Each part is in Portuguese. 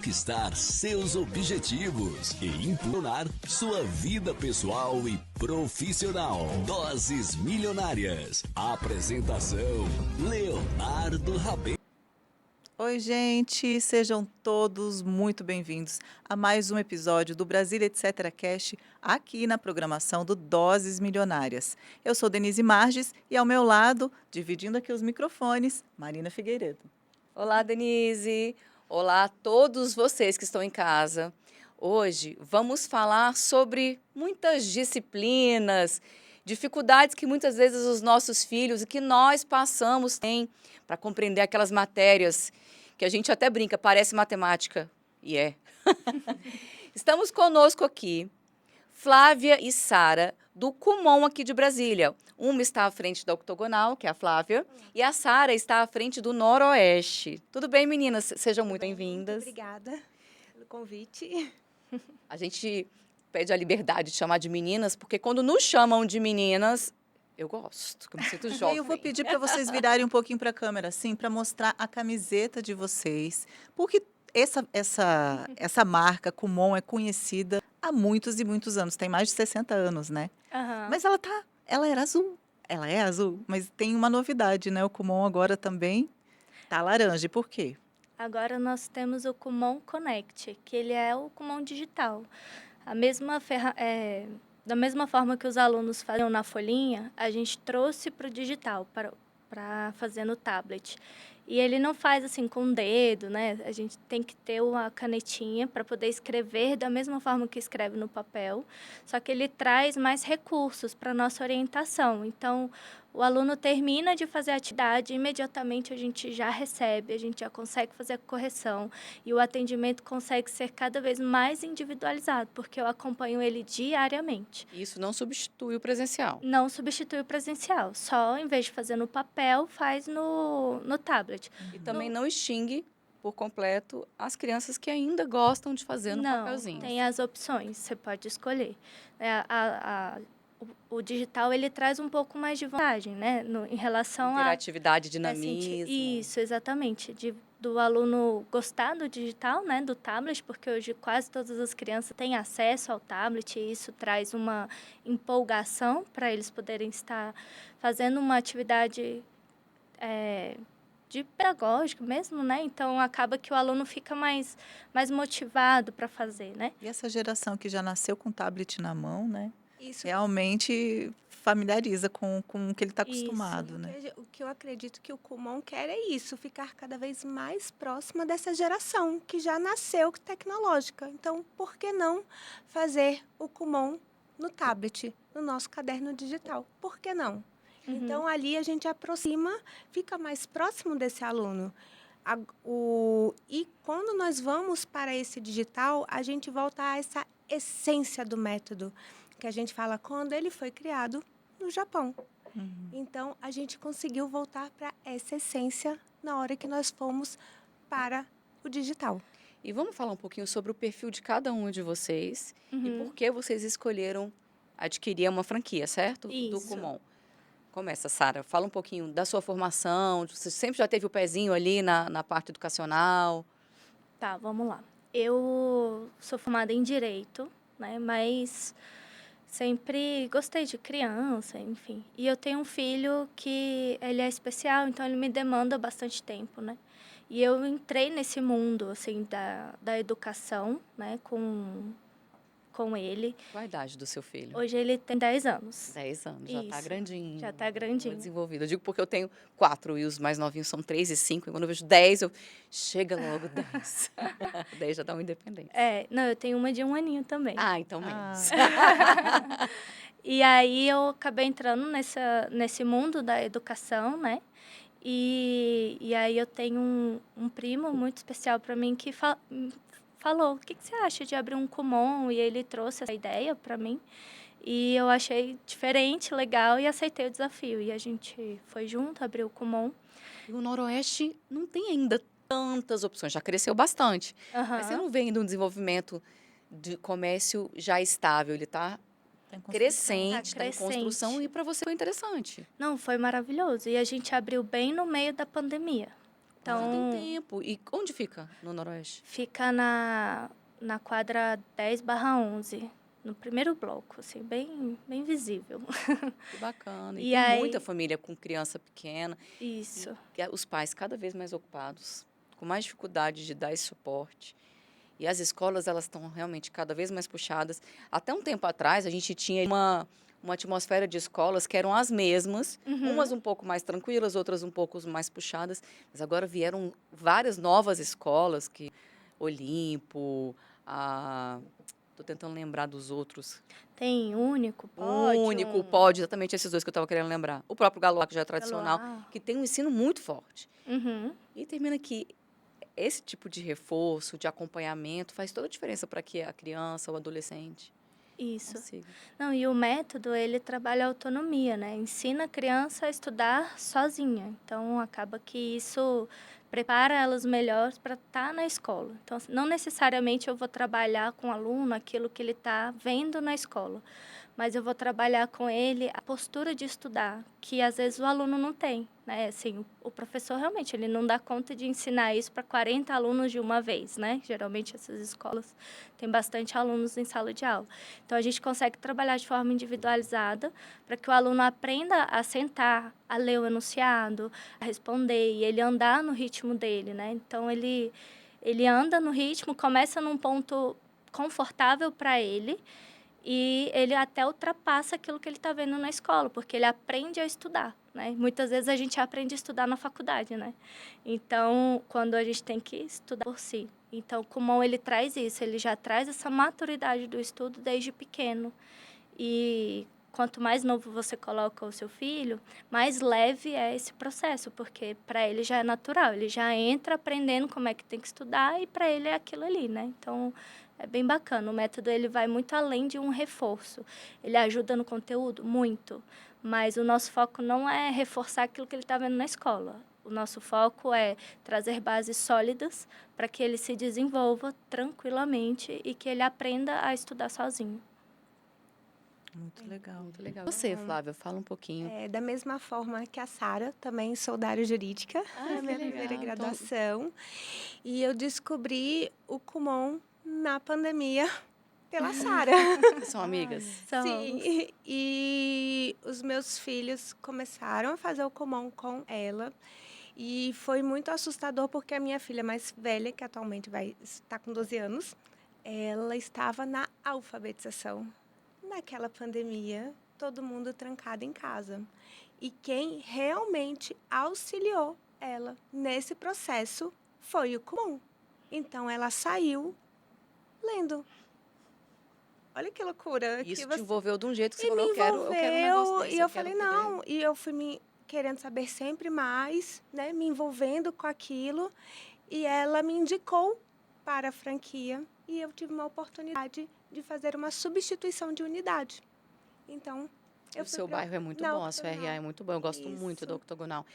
conquistar seus objetivos e impulsionar sua vida pessoal e profissional. Doses Milionárias. Apresentação: Leonardo Rabelo. Oi, gente, sejam todos muito bem-vindos a mais um episódio do Brasil Etc. Cast, aqui na programação do Doses Milionárias. Eu sou Denise Marges e ao meu lado, dividindo aqui os microfones, Marina Figueiredo. Olá, Denise. Olá a todos vocês que estão em casa. Hoje vamos falar sobre muitas disciplinas, dificuldades que muitas vezes os nossos filhos e que nós passamos têm para compreender aquelas matérias que a gente até brinca, parece matemática, e é. Estamos conosco aqui Flávia e Sara, do Kumon aqui de Brasília. Uma está à frente da Octogonal, que é a Flávia, e a Sara está à frente do Noroeste. Tudo bem, meninas? Sejam muito bem-vindas. Obrigada pelo convite. A gente pede a liberdade de chamar de meninas, porque quando nos chamam de meninas, eu gosto, que eu me sinto jovem. Eu vou pedir para vocês virarem um pouquinho para a câmera, assim, para mostrar a camiseta de vocês, porque essa marca Kumon é conhecida há muitos e muitos anos, tem mais de 60 anos, né? Mas ela era azul, ela é azul, mas tem uma novidade, né? O Kumon agora também tá laranja, e por quê? Agora nós temos o Kumon Connect, que ele é o Kumon digital. Da mesma forma que os alunos faziam na folhinha, a gente trouxe para o digital, para fazer no tablet. E ele não faz assim com o dedo, né? A gente tem que ter uma canetinha para poder escrever da mesma forma que escreve no papel, só que ele traz mais recursos para a nossa orientação. Então, o aluno termina de fazer a atividade, imediatamente a gente já recebe, a gente já consegue fazer a correção e o atendimento consegue ser cada vez mais individualizado, porque eu acompanho ele diariamente. Isso não substitui o presencial. Não substitui o presencial, só em vez de fazer no papel, faz no tablet. E também não extingue por completo as crianças que ainda gostam de fazer no papelzinho. Não, tem as opções, você pode escolher. O digital, ele traz um pouco mais de vantagem, né? Em relação a... Interatividade, dinamismo. Isso, exatamente. Do aluno gostar do digital, né? Do tablet, porque hoje quase todas as crianças têm acesso ao tablet e isso traz uma empolgação para eles poderem estar fazendo uma atividade de pedagógico mesmo, né? Então, acaba que o aluno fica mais motivado para fazer, né? E essa geração que já nasceu com o tablet na mão, né? Isso. Realmente familiariza com o que ele está acostumado, né? O que eu acredito que o Kumon quer é isso, ficar cada vez mais próxima dessa geração que já nasceu tecnológica. Então, por que não fazer o Kumon no tablet, no nosso caderno digital? Por que não? Então, ali a gente aproxima, fica mais próximo desse aluno. E quando nós vamos para esse digital, a gente volta a essa essência do método, que a gente fala quando ele foi criado no Japão. Então, a gente conseguiu voltar para essa essência na hora que nós fomos para o digital. E vamos falar um pouquinho sobre o perfil de cada um de vocês e por que vocês escolheram adquirir uma franquia, certo? Isso. Do Kumon. Começa, Sara. Fala um pouquinho da sua formação. Você sempre já teve o pezinho ali na parte educacional? Tá, vamos lá. Eu sou formada em Direito, né? Mas sempre gostei de criança, enfim. E eu tenho um filho que ele é especial, então ele me demanda bastante tempo, né? E eu entrei nesse mundo, assim, da educação, né? Com ele. Qual a idade do seu filho? Hoje ele tem 10 anos. 10 anos, já está Isso, grandinho. já tá grandinho. Desenvolvido. Eu digo porque eu tenho 4 e os mais novinhos são 3 e 5. E quando eu vejo 10, chega logo 10. 10 já dá uma independência. Não, eu tenho uma de 1 aninho também. Ah, então menos. E aí eu acabei entrando nesse mundo da educação, né? E aí eu tenho um primo muito especial para mim que falou, o que você acha de abrir um Kumon? E ele trouxe essa ideia para mim. E eu achei diferente, legal e aceitei o desafio. E a gente foi junto, abriu o Kumon. E o Noroeste não tem ainda tantas opções, já cresceu bastante. Mas você não vê ainda um desenvolvimento de comércio já estável, ele está crescente, está em construção e para você foi interessante. Não, foi maravilhoso. E a gente abriu bem no meio da pandemia. Então, Então, tem tempo. E onde fica no Noroeste? fica na quadra 10/11, no primeiro bloco, assim, bem visível. Que bacana. E E tem aí, muita família com criança pequena. isso. E os pais cada vez mais ocupados, com mais dificuldade de dar esse suporte. E as escolas, elas estão realmente cada vez mais puxadas. Até um tempo atrás, a gente tinha uma atmosfera de escolas que eram as mesmas, umas Uhum. um pouco mais tranquilas, outras um pouco mais puxadas. Mas agora vieram várias novas escolas, que Olimpo, estou tentando lembrar dos outros. Tem Único, Único, Pode, exatamente esses dois que eu estava querendo lembrar. O próprio Galo, que já é tradicional, Galoá. que tem um ensino muito forte. Uhum. E termina que esse tipo de reforço, de acompanhamento, faz toda a diferença para que a criança, o adolescente Isso. consiga. Não, e o método, ele trabalha a autonomia, né? Ensina a criança a estudar sozinha. Então, acaba que isso prepara elas melhores para estar na escola. Então, assim, não necessariamente eu vou trabalhar com o aluno aquilo que ele está vendo na escola, mas eu vou trabalhar com ele a postura de estudar, que às vezes o aluno não tem, né? Assim, o professor realmente ele não dá conta de ensinar isso para 40 alunos de uma vez, né? Geralmente essas escolas têm bastante alunos em sala de aula. Então a gente consegue trabalhar de forma individualizada para que o aluno aprenda a sentar, a ler o enunciado, a responder e ele andar no ritmo dele, né? Então ele anda no ritmo, começa num ponto confortável para ele e ele até ultrapassa aquilo que ele está vendo na escola, porque ele aprende a estudar, né? Muitas vezes a gente aprende a estudar na faculdade, né? Então, quando a gente tem que estudar por si. Então, o Kumon, ele traz isso, ele já traz essa maturidade do estudo desde pequeno. E quanto mais novo você coloca o seu filho, mais leve é esse processo, porque para ele já é natural, ele já entra aprendendo como é que tem que estudar e para ele é aquilo ali, né? Então, é bem bacana. O método ele vai muito além de um reforço. Ele ajuda no conteúdo muito, mas o nosso foco não é reforçar aquilo que ele está vendo na escola. O nosso foco é trazer bases sólidas para que ele se desenvolva tranquilamente e que ele aprenda a estudar sozinho. Muito legal. Muito legal. Você, Flávia, fala um pouquinho. Da mesma forma que a Sara, também sou da área jurídica, Ah, é a minha que primeira legal. Então, graduação. E eu descobri o Kumon na pandemia pela Sara. são amigas? Sim, e os meus filhos começaram a fazer o Kumon com ela. E foi muito assustador porque a minha filha mais velha, que atualmente vai estar com 12 anos, ela estava na alfabetização. Naquela pandemia, todo mundo trancado em casa. E quem realmente auxiliou ela nesse processo foi o Kumon. Então, ela saiu lendo. Olha que loucura. Isso que te envolveu de um jeito que você e falou, me eu quero um negócio envolveu, desse, e eu quero falei, poder. não. E eu fui me querendo saber sempre mais, né? Me envolvendo com aquilo. E ela me indicou para a franquia. E eu tive uma oportunidade de fazer uma substituição de unidade. Então, eu O fui seu pra- bairro é muito na bom, a sua RA é Octogonal. muito bom. Eu gosto muito da Isso. Octogonal.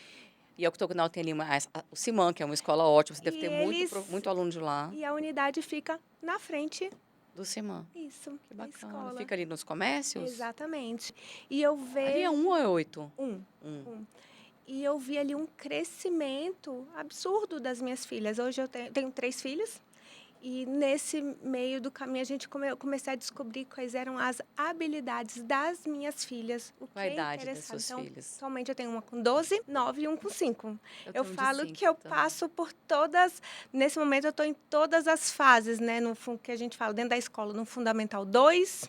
E a Octogonal tem ali o Ciman, que é uma escola ótima. Você deve E ter eles muito aluno de lá, E a unidade fica na frente, do Ciman. isso, Que da bacana. escola. Fica ali nos comércios? Exatamente. E eu Ali é vejo 1 ou é 8? um. Um. E eu vi ali um crescimento absurdo das minhas filhas. Hoje eu tenho 3 filhos. E nesse meio do caminho eu comecei a descobrir quais eram as habilidades das minhas filhas. O que Qual a é idade das interessante. suas Então, filhas? atualmente eu tenho uma com 12, 9 e um com 5. Eu tenho um de falo 5 que eu também. passo por todas. Nesse momento eu estou em todas as fases, né? Que a gente fala dentro da escola, no Fundamental 2,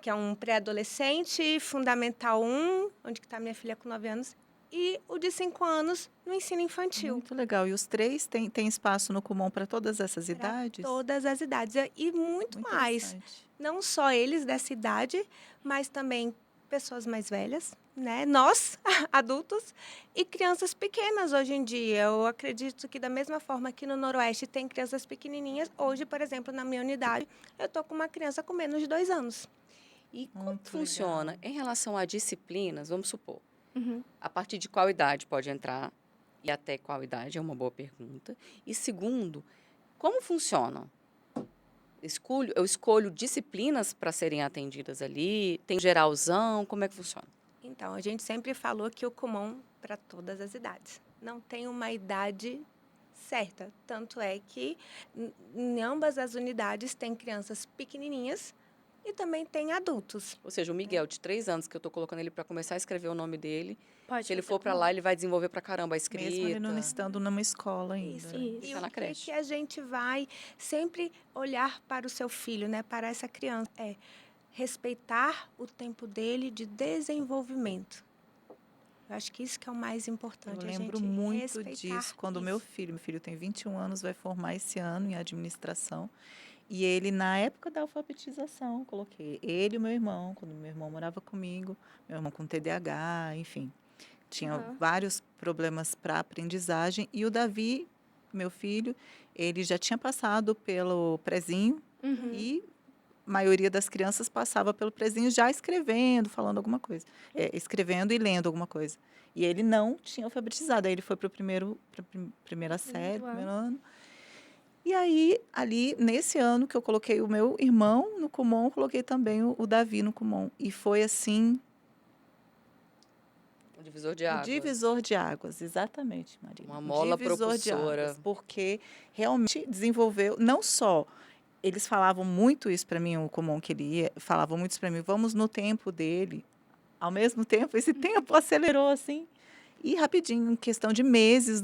que é um pré-adolescente, Fundamental 1, onde está minha filha com 9 anos, e o de 5 anos no ensino infantil. Muito legal. E os três têm espaço no Kumon para todas essas Para idades? todas as idades. E muito mais. interessante. Não só eles dessa idade, mas também pessoas mais velhas, né? Nós, adultos, e crianças pequenas hoje em dia. Eu acredito que da mesma forma que no Noroeste tem crianças pequenininhas, hoje, por exemplo, na minha unidade, eu estou com uma criança com menos de 2 anos. E como Muito funciona legal. em relação a disciplinas? Vamos supor, Uhum. a partir de qual idade pode entrar e até qual idade? É uma boa pergunta. E segundo, como funciona? Eu escolho disciplinas para serem atendidas ali? Tem geralzão? Como é que funciona? Então, a gente sempre falou que o Kumon para todas as idades. Não tem uma idade certa. Tanto é que em ambas as unidades tem crianças pequenininhas e também tem adultos. Ou seja, o Miguel, de 3 anos, que eu estou colocando ele para começar a escrever o nome dele, Pode se ele fazer for para com- lá, ele vai desenvolver para caramba a escrita. Mesmo ele não estando numa escola ainda. Isso. né? E Fica na o creche. que a gente vai sempre olhar para o seu filho, né, para essa criança, é respeitar o tempo dele de desenvolvimento. Eu acho que isso que é o mais importante. Eu a lembro gente muito respeitar disso quando o isso. meu filho tem 21 anos, vai formar esse ano em administração. E ele, na época da alfabetização, coloquei ele e o meu irmão, quando meu irmão morava comigo, meu irmão com TDAH, enfim, tinha Aham. vários problemas para aprendizagem. E o Davi, meu filho, ele já tinha passado pelo prezinho Uhum. e a maioria das crianças passava pelo prezinho já escrevendo, falando alguma coisa, escrevendo e lendo alguma coisa. E ele não tinha alfabetizado. Aí ele foi para primeira série, primeiro ano. E aí, ali, nesse ano que eu coloquei o meu irmão no Kumon, coloquei também o Davi no Kumon. E foi assim, O divisor de o águas. divisor de águas, exatamente, Maria. Uma O mola divisor de propulsora. águas, porque realmente desenvolveu, não só eles falavam muito isso para mim, o Kumon que ele ia, falavam muito isso para mim, vamos no tempo dele. Ao mesmo tempo, esse tempo acelerou assim. E rapidinho, em questão de meses,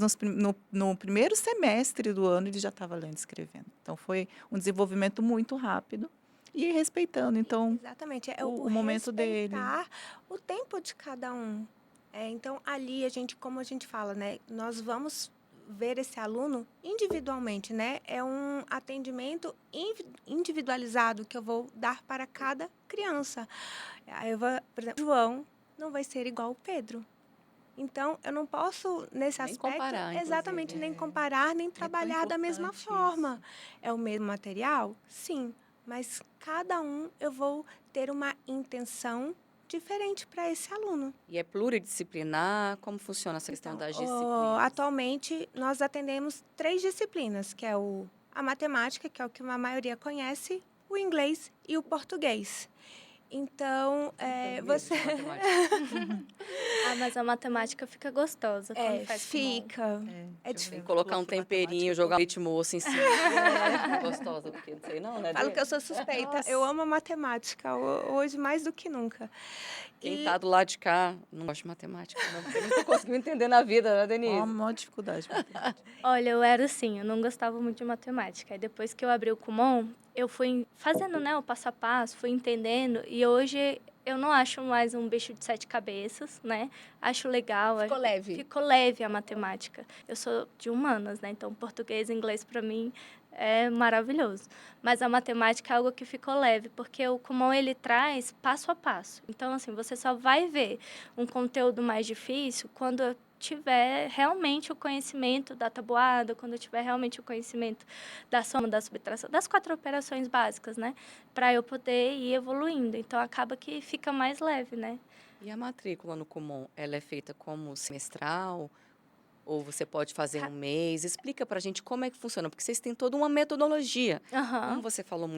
no primeiro semestre do ano, ele já estava lendo e escrevendo. Então, foi um desenvolvimento muito rápido e respeitando, então, Exatamente. É o momento dele. respeitar o tempo de cada um. Então, ali, a gente, como a gente fala, né? Nós vamos ver esse aluno individualmente, né? É um atendimento individualizado que eu vou dar para cada criança. Aí eu vou, por exemplo, João não vai ser igual o Pedro. Então, eu não posso, nesse Nem aspecto, comparar, exatamente, inclusive. nem comparar, nem tão trabalhar da mesma importante forma. É o mesmo material? Sim, mas cada um eu vou ter uma intenção diferente para esse aluno. E é pluridisciplinar? Como funciona essa questão das disciplinas? Atualmente, nós atendemos 3 disciplinas, que é a matemática, que é o que a maioria conhece, o inglês e o português. Então, Tenho medo você... de matemática. Ah, mas a matemática fica gostosa quando faz com mão. fica. É, É deixa eu difícil. Tem ver, que colocar um coloquei temperinho, matemática, jogar um leite moço em cima. Gostosa, porque não sei não, né? Falo Dê? que eu sou suspeita. Nossa. Eu amo a matemática, hoje mais do que nunca. Quem E- tá do lado de cá não gosta de matemática, não, porque nunca conseguiu entender na vida, né, Denise? Ó, maior dificuldade. matemática. Olha, eu era assim, eu não gostava muito de matemática. Aí depois que eu abri o Kumon, eu fui fazendo, né, o passo a passo, fui entendendo. E hoje eu não acho mais um bicho de 7 cabeças, né? Acho legal. Ficou leve. Ficou leve a matemática. Eu sou de humanas, né? Então português e inglês para mim é maravilhoso. Mas a matemática é algo que ficou leve, porque o Kumon ele traz passo a passo. Então assim, você só vai ver um conteúdo mais difícil quando eu tiver realmente o conhecimento da tabuada, quando eu tiver realmente o conhecimento da soma, da subtração, das 4 operações básicas, né? Para eu poder ir evoluindo. Então, acaba que fica mais leve, né? E a matrícula no Kumon, ela é feita como semestral? Ou você pode fazer um mês? Explica pra gente como é que funciona, porque vocês têm toda uma metodologia. Aham. Como você falou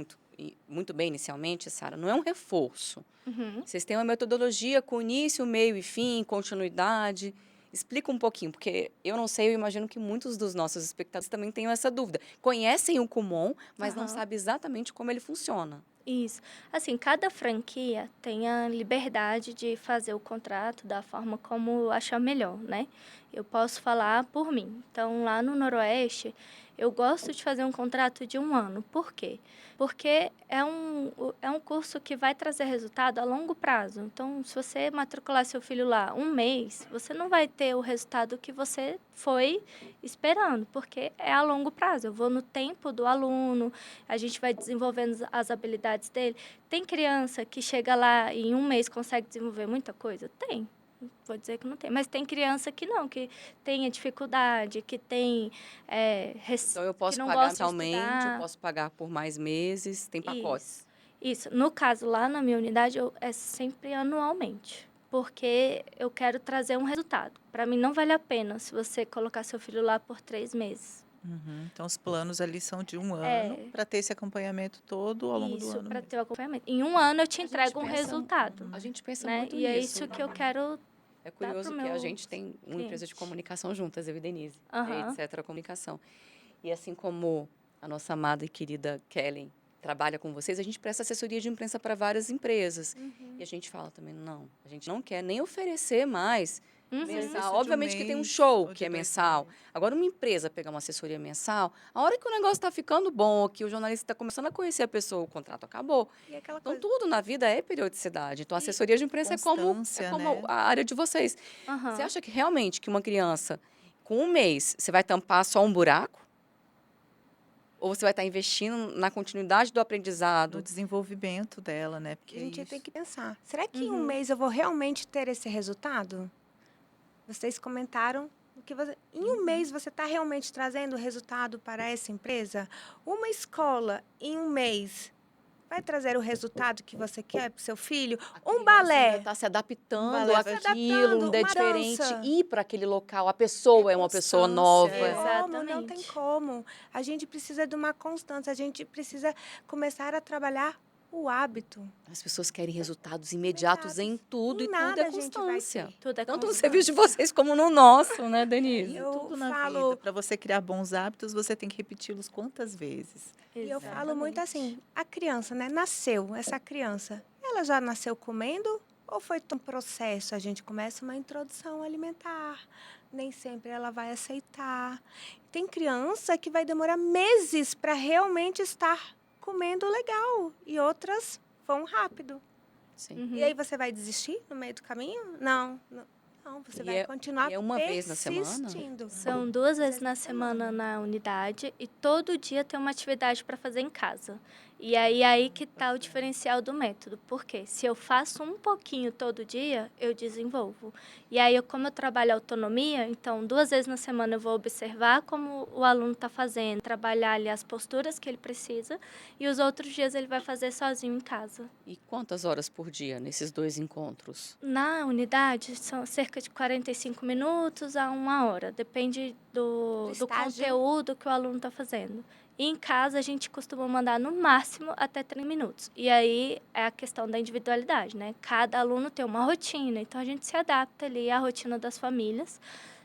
muito bem inicialmente, Sara, não é um reforço. Uhum. Vocês têm uma metodologia com início, meio e fim, continuidade. Explica um pouquinho, porque eu não sei, eu imagino que muitos dos nossos espectadores também tenham essa dúvida. Conhecem o Kumon, mas não Aham. sabem exatamente como ele funciona. Isso. Assim, cada franquia tem a liberdade de fazer o contrato da forma como achar melhor, né? Eu posso falar por mim. Então, lá no Noroeste, eu gosto de fazer um contrato de 1 ano. Por quê? Porque é um curso que vai trazer resultado a longo prazo. Então, se você matricular seu filho lá 1 mês, você não vai ter o resultado que você foi esperando, porque é a longo prazo. Eu vou no tempo do aluno, a gente vai desenvolvendo as habilidades dele. Tem criança que chega lá e em 1 mês consegue desenvolver muita coisa? Tem. Não vou dizer que não tem. Mas tem criança que não, que tem a dificuldade, que tem... Então, eu posso que não pagar gosta de mensalmente, eu estudar. posso pagar por mais meses, tem pacotes. Isso. No caso, lá na minha unidade, é sempre anualmente. Porque eu quero trazer um resultado. Para mim, não vale a pena se você colocar seu filho lá por 3 meses. Uhum. Então, os planos ali são de 1 É. ano, para ter esse acompanhamento todo ao longo do Isso, ano. para mesmo. ter o acompanhamento. Em 1 ano, eu te A gente entrego um pensa- resultado. A gente pensa Né? muito E é nisso. isso que eu quero É curioso pro que a meu gente tem uma empresa de cliente. comunicação juntas, eu e Denise, Aham. etc. Comunicação. E assim como a nossa amada e querida Kellen trabalha com vocês, a gente presta assessoria de imprensa para várias empresas. E a gente fala também, não, a gente não quer nem oferecer mais Uhum. Serviço mensal. de um Obviamente que tem um mês show ou que de é 2 mensal. meses. Agora, uma empresa pegar uma assessoria mensal, a hora que o negócio está ficando bom, que o jornalista está começando a conhecer a pessoa, o contrato acabou. E aquela Então, coisa. tudo na vida é periodicidade. Então, a E assessoria de imprensa é Constância, como né? a área de vocês. Você Aham. acha que realmente que uma criança, com um mês, você vai tampar só um buraco? Ou você vai estar investindo na continuidade do No aprendizado? desenvolvimento dela, né? A Porque é gente tem isso. que pensar, será que em um Uhum. mês eu vou realmente ter esse resultado? Vocês comentaram que em um mês você está realmente trazendo resultado para essa empresa? Uma escola em um mês vai trazer o resultado que você quer para o seu filho? A Um criança ainda balé está se adaptando balé vai- se àquilo, adaptando, ainda é uma diferente. dança. Ir para aquele local, a pessoa é uma pessoa nova. constância, Como? Não tem Exatamente. como. A gente precisa de uma constância, a gente precisa começar a trabalhar o hábito. As pessoas querem resultados imediatos em tudo, Em e tudo nada é a gente vai constância. ter. Tudo é Tanto no constância. serviço de vocês como no nosso, né, Denise? Em Eu tudo na falo- vida. Para você criar bons hábitos, você tem que repeti-los quantas vezes? E eu falo muito Exatamente. assim, a criança, né? Nasceu, essa criança, ela já nasceu comendo ou foi um processo? A gente começa uma introdução alimentar. Nem sempre ela vai aceitar. Tem criança que vai demorar meses para realmente estar comendo legal e outras vão rápido. Sim. Uhum. E aí você vai desistir no meio do caminho? Não, você E vai continuar e é uma vez na semana? persistindo. São 2 vezes na na semana na unidade e todo dia tem uma atividade para fazer em casa. E aí que está o diferencial do método. Porque se eu faço um pouquinho todo dia, eu desenvolvo. E aí, como eu trabalho autonomia, então 2 vezes na semana eu vou observar como o aluno está fazendo, trabalhar ali as posturas que ele precisa, e os outros dias ele vai fazer sozinho em casa. E quantas horas por dia nesses 2 encontros? Na unidade, são cerca de 45 minutos a 1 hora. Depende do estágio. conteúdo que o aluno está fazendo. E em casa, a gente costuma mandar no máximo até 30 minutos. E aí é a questão da individualidade, né? Cada aluno tem uma rotina, então a gente se adapta ali à rotina das famílias.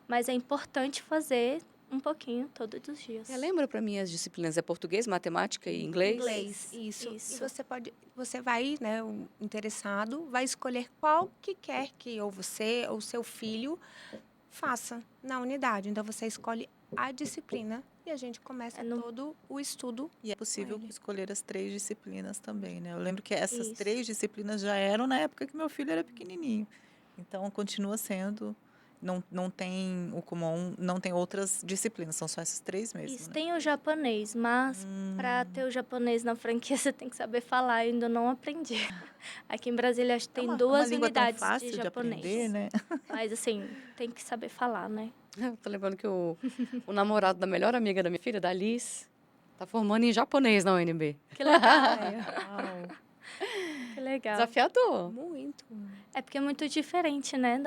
Mas é importante fazer um pouquinho todos os dias. Lembra para mim as disciplinas? É português, matemática e inglês? Inglês, isso. Isso. E você vai, né, o interessado, vai escolher qual que quer que ou você ou seu filho faça na unidade. Então você escolhe a disciplina e a gente começa todo o estudo. E é possível ele. escolher as 3 disciplinas também, né? Eu lembro que essas Isso. 3 disciplinas já eram na época que meu filho era pequenininho. Então, continua sendo. Não tem o Kumon, não tem outras disciplinas, são só essas 3 mesmo, Isso, né? tem o japonês, mas para ter o japonês na franquia você tem que saber falar, eu ainda não aprendi. Aqui em Brasília acho que tem É uma 2 língua tão unidades fácil de de japonês. aprender, né? Mas assim, tem que saber falar, né? Eu tô lembrando que o namorado da melhor amiga da minha filha, da Alice, tá formando em japonês na UNB. Que legal, Uau. que legal. Desafiador. Muito. É porque é muito diferente, né,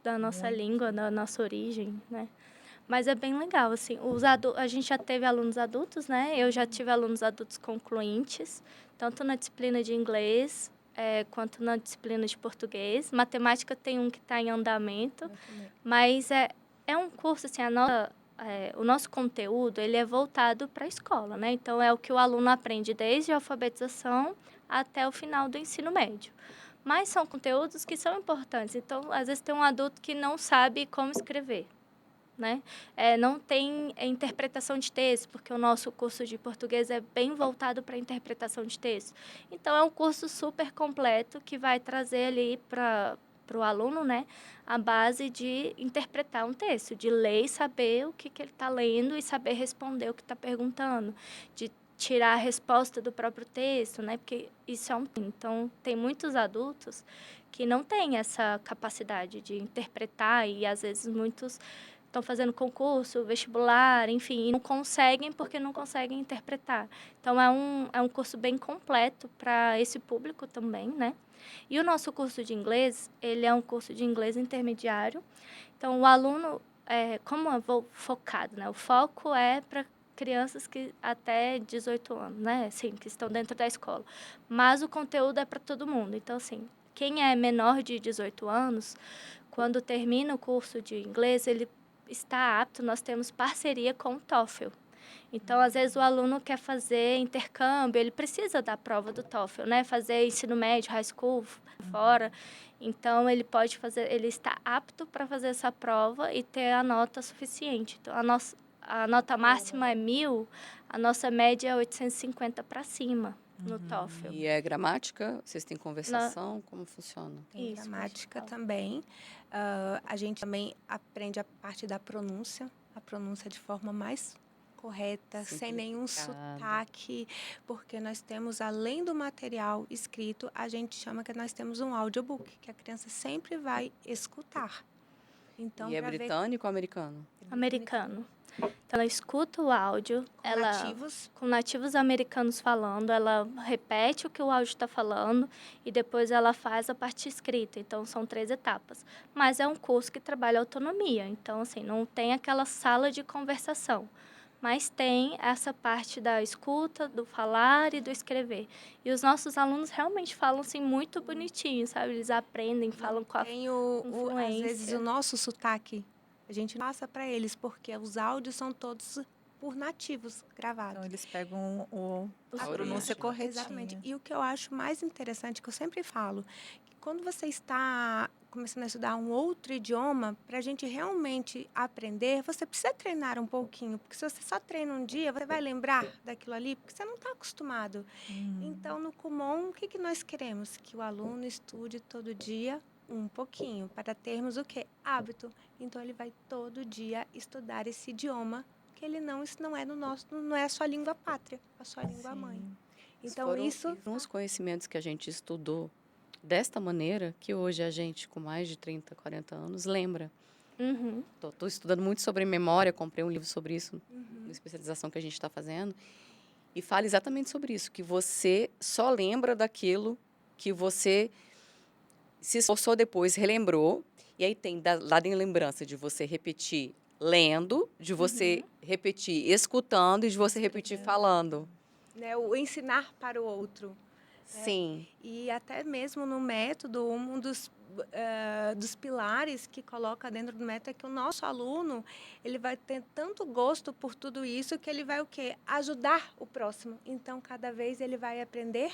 da nossa Muito. língua, da nossa origem, né? Mas é bem legal, assim. A gente já teve alunos adultos, né? Eu já tive alunos adultos concluintes, tanto na disciplina de inglês, quanto na disciplina de português. Matemática tem um que está em andamento, mas é um curso, assim, o nosso conteúdo, ele é voltado para a escola, né? Então, é o que o aluno aprende desde a alfabetização até o final do ensino médio. Mas são conteúdos que são importantes. Então, às vezes tem um adulto que não sabe como escrever, né? Não tem interpretação de texto, porque o nosso curso de português é bem voltado para a interpretação de texto. Então, é um curso super completo que vai trazer ali para o aluno, né, a base de interpretar um texto, de ler e saber o que ele está lendo e saber responder o que está perguntando, de tirar a resposta do próprio texto, né? Porque isso é Então, tem muitos adultos que não têm essa capacidade de interpretar e, às vezes, muitos estão fazendo concurso, vestibular, enfim, e não conseguem porque não conseguem interpretar. Então, é um curso bem completo para esse público também, né? E o nosso curso de inglês, ele é um curso de inglês intermediário. Então, o aluno, como eu vou focado, né? O foco é para crianças que até 18 anos, né? Assim, que estão dentro da escola. Mas o conteúdo é para todo mundo. Então, assim, quem é menor de 18 anos, quando termina o curso de inglês, ele está apto, nós temos parceria com o TOEFL. Então, às vezes, o aluno quer fazer intercâmbio, ele precisa da prova do TOEFL, né? Fazer ensino médio, high school, fora. Então, ele pode fazer, ele está apto para fazer essa prova e ter a nota suficiente. Então, a nota máxima é 1.000, a nossa média é 850 para cima no TOEFL. E é gramática? Vocês têm conversação? Como funciona? Tem Isso, gramática pode falar. também. A gente também aprende a parte da pronúncia, a pronúncia de forma mais correta, sem nenhum Simplificada. sotaque, porque nós temos, além do material escrito, a gente chama que nós temos um audiobook, que a criança sempre vai escutar. Então, E é pra ver britânico ou americano? Americano. Então, ela escuta o áudio, com ela nativos, com nativos americanos falando, ela repete o que o áudio está falando e depois ela faz a parte escrita. Então, são 3 etapas. Mas é um curso que trabalha autonomia. Então, assim, não tem aquela sala de conversação. Mas tem essa parte da escuta, do falar e do escrever. E os nossos alunos realmente falam, assim, muito bonitinho, sabe? Eles aprendem, falam com a tem às vezes fluência. o nosso sotaque, a gente passa para eles, porque os áudios são todos por nativos gravados. Então, eles pegam a A pronúncia origem. corretinha. Exatamente. E o que eu acho mais interessante, que eu sempre falo, que quando você está começando a estudar um outro idioma, para a gente realmente aprender, você precisa treinar um pouquinho, porque se você só treina um dia, você vai lembrar daquilo ali, porque você não está acostumado. Então, no Kumon, o que, que nós queremos? Que o aluno estude todo dia um pouquinho, para termos o quê? Hábito. Então, ele vai todo dia estudar esse idioma, que ele não, isso não é no nosso, não é a sua língua pátria, a sua língua mãe. Então, Foram isso uns conhecimentos que a gente estudou desta maneira que hoje a gente, com mais de 30, 40 anos, lembra. Uhum. Estou estudando muito sobre memória, comprei um livro sobre isso, na especialização que a gente está fazendo, e fala exatamente sobre isso, que você só lembra daquilo que você se esforçou depois, relembrou, e aí tem lá em lembrança de você repetir lendo, de você repetir escutando e de você repetir falando. né, o ensinar para o outro. Sim. E até mesmo no método, um dos pilares que coloca dentro do método é que o nosso aluno, ele vai ter tanto gosto por tudo isso que ele vai o quê? Ajudar o próximo. Então, cada vez ele vai aprender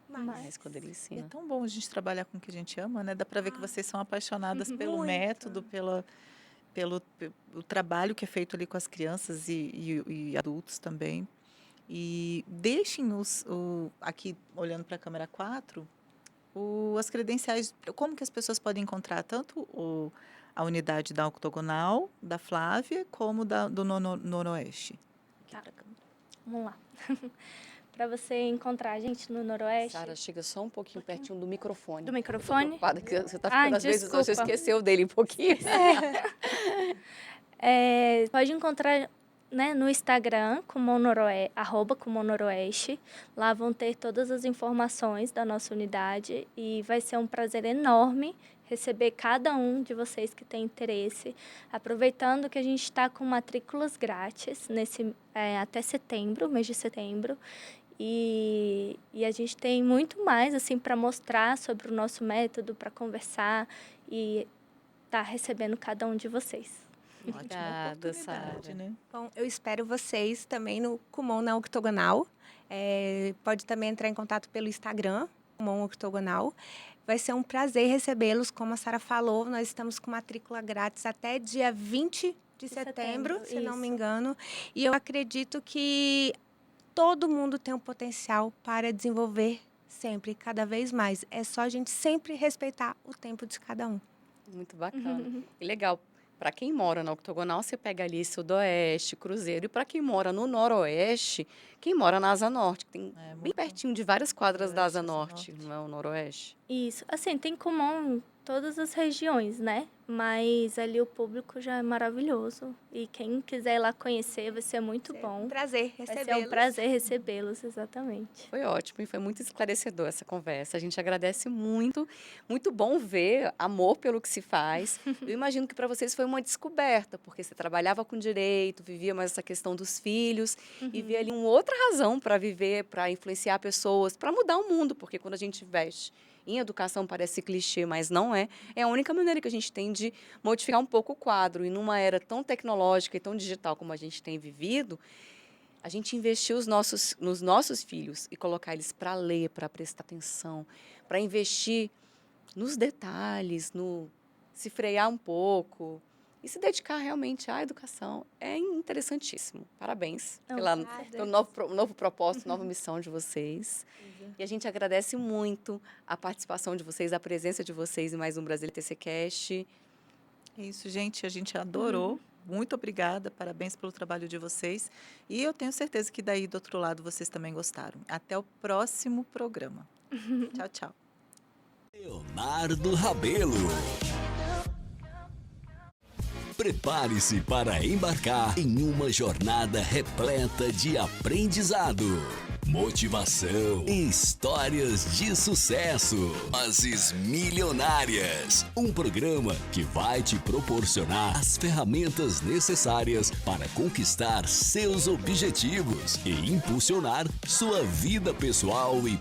mais. Mas quando ele E é ensina. tão bom a gente trabalhar com o que a gente ama, né? Dá para ver que vocês são apaixonadas pelo Muito. método, pelo o trabalho que é feito ali com as crianças e adultos também. E deixem aqui, olhando para a câmera 4, as credenciais, como que as pessoas podem encontrar tanto a unidade da Octogonal, da Flávia, como do Noroeste. Aqui Tá. pra câmera. Vamos lá. Para você encontrar a gente no Noroeste. Sara, chega só um pouquinho pertinho do microfone. Do microfone? Tô preocupada que você tá Ai, ficando, às vezes, você desculpa. esqueceu dele um pouquinho. Pode encontrar, né, no Instagram, @Kumon Noroeste. Lá vão ter todas as informações da nossa unidade e vai ser um prazer enorme receber cada um de vocês que tem interesse. Aproveitando que a gente está com matrículas grátis até setembro, mês de setembro. E a gente tem muito mais assim para mostrar sobre o nosso método, para conversar e tá recebendo cada um de vocês. Ótima Obrigada, oportunidade, Sara. né? Bom, eu espero vocês também no Kumon na Octogonal. Pode também entrar em contato pelo Instagram, Kumon Octogonal. Vai ser um prazer recebê-los. Como a Sara falou, nós estamos com matrícula grátis até dia 20 de setembro, se não me isso. engano. E eu acredito que todo mundo tem um potencial para desenvolver sempre, cada vez mais. É só a gente sempre respeitar o tempo de cada um. Muito bacana. E legal. Para quem mora na Octogonal, você pega ali Sudoeste, Cruzeiro. E para quem mora no Noroeste, quem mora na Asa Norte, que tem bem muito pertinho de várias quadras da Noroeste, Asa Asa Norte, Norte. não é o Noroeste? Isso. Assim, tem Kumon em todas as regiões, né? Mas ali o público já é maravilhoso. E quem quiser ir lá conhecer, vai ser muito É um bom. prazer Vai recebê-los. ser um prazer recebê-los, exatamente. Foi ótimo e foi muito esclarecedor essa conversa. A gente agradece muito. Muito bom ver amor pelo que se faz. Eu imagino que para vocês foi uma descoberta, porque você trabalhava com direito, vivia mais essa questão dos filhos e vê ali uma outra razão para viver, para influenciar pessoas, para mudar o mundo, porque quando a gente investe em educação parece clichê, mas não é. É a única maneira que a gente tem pode modificar um pouco o quadro. E numa era tão tecnológica e tão digital como a gente tem vivido, a gente investir nos nossos filhos e colocar eles para ler, para prestar atenção, para investir nos detalhes, no se frear um pouco e se dedicar realmente à educação é interessantíssimo. Parabéns pelo novo propósito, nova missão de vocês. E a gente agradece muito a participação de vocês, a presença de vocês em mais um Brasília TC Cast. É isso, gente. A gente adorou. Muito obrigada. Parabéns pelo trabalho de vocês. E eu tenho certeza que daí do outro lado vocês também gostaram. Até o próximo programa. Tchau, tchau. Leonardo Rabelo. Prepare-se para embarcar em uma jornada repleta de aprendizado, motivação e histórias de sucesso. Vozes Milionárias, um programa que vai te proporcionar as ferramentas necessárias para conquistar seus objetivos e impulsionar sua vida pessoal e